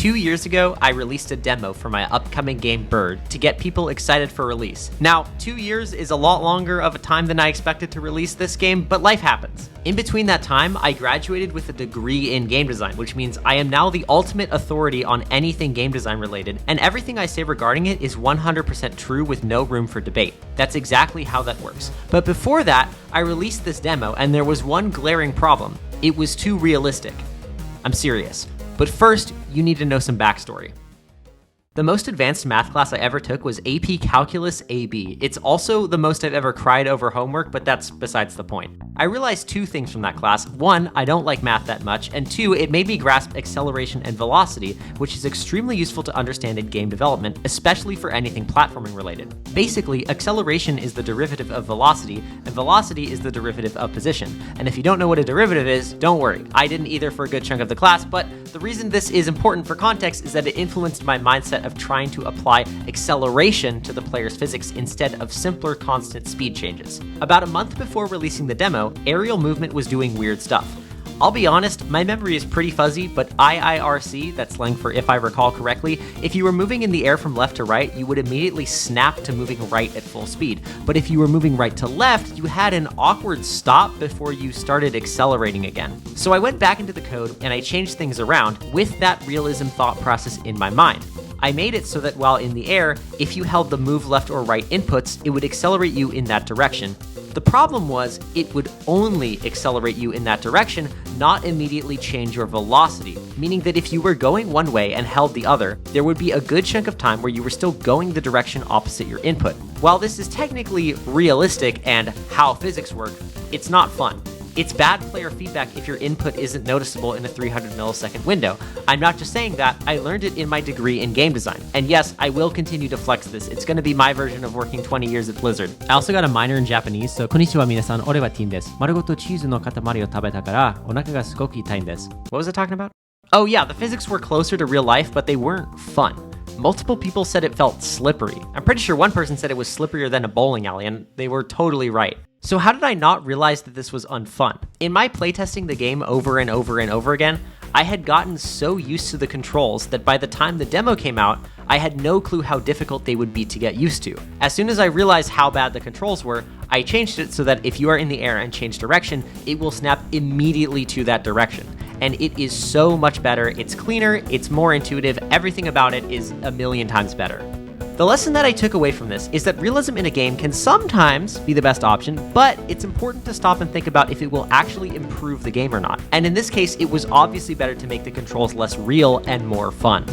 2 years ago, I released a demo for my upcoming game B.I.R.D to get people excited for release. Now, 2 years is a lot longer of a time than I expected to release this game, but life happens. In between that time, I graduated with a degree in game design, which means I am now the ultimate authority on anything game design related, and everything I say regarding it is 100% true with no room for debate. That's exactly how that works. But before that, I released this demo, and there was one glaring problem. It was too realistic. I'm serious. But first, you need to know some backstory. The most advanced math class I ever took was AP Calculus AB. It's also the most I've ever cried over homework, but that's besides the point. I realized two things from that class. One, I don't like math that much, and two, it made me grasp acceleration and velocity, which is extremely useful to understand in game development, especially for anything platforming related. Basically, acceleration is the derivative of velocity, and velocity is the derivative of position. And if you don't know what a derivative is, don't worry. I didn't either for a good chunk of the class, but the reason this is important for context is that it influenced my mindset of trying to apply acceleration to the player's physics instead of simpler constant speed changes. About a month before releasing the demo, aerial movement was doing weird stuff. I'll be honest, my memory is pretty fuzzy, but IIRC, that's slang for if I recall correctly, if you were moving in the air from left to right, you would immediately snap to moving right at full speed. But if you were moving right to left, you had an awkward stop before you started accelerating again. So I went back into the code and I changed things around with that realism thought process in my mind. I made it so that while in the air, if you held the move left or right inputs, it would accelerate you in that direction. The problem was, it would only accelerate you in that direction, not immediately change your velocity, meaning that if you were going one way and held the other, there would be a good chunk of time where you were still going the direction opposite your input. While this is technically realistic and how physics work, it's not fun. It's bad player feedback if your input isn't noticeable in a 300 millisecond window. I'm not just saying that, I learned it in my degree in game design. And yes, I will continue to flex this. It's going to be my version of working 20 years at Blizzard. I also got a minor in Japanese, so こんにちは皆さん、俺はティンです。丸ごとチーズの塊を食べたから、お腹がすごく痛いんです。What was I talking about? Oh yeah, the physics were closer to real life, but they weren't fun. Multiple people said it felt slippery. I'm pretty sure one person said it was slipperier than a bowling alley, and they were totally right. So how did I not realize that this was unfun? In my playtesting the game over and over and over again, I had gotten so used to the controls that by the time the demo came out, I had no clue how difficult they would be to get used to. As soon as I realized how bad the controls were, I changed it so that if you are in the air and change direction, it will snap immediately to that direction. And it is so much better, it's cleaner, it's more intuitive, everything about it is a million times better. The lesson that I took away from this is that realism in a game can sometimes be the best option, but it's important to stop and think about if it will actually improve the game or not. And in this case, it was obviously better to make the controls less real and more fun.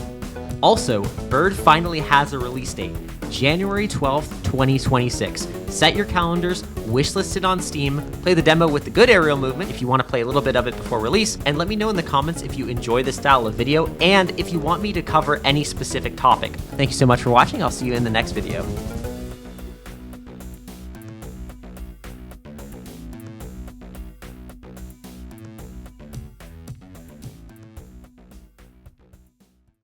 Also, B.I.R.D finally has a release date, January 12th, 2026. Set your calendars, wishlist it on Steam, play the demo with the good aerial movement if you want to play a little bit of it before release, and let me know in the comments if you enjoy this style of video and if you want me to cover any specific topic. Thank you so much for watching. I'll see you in the next video.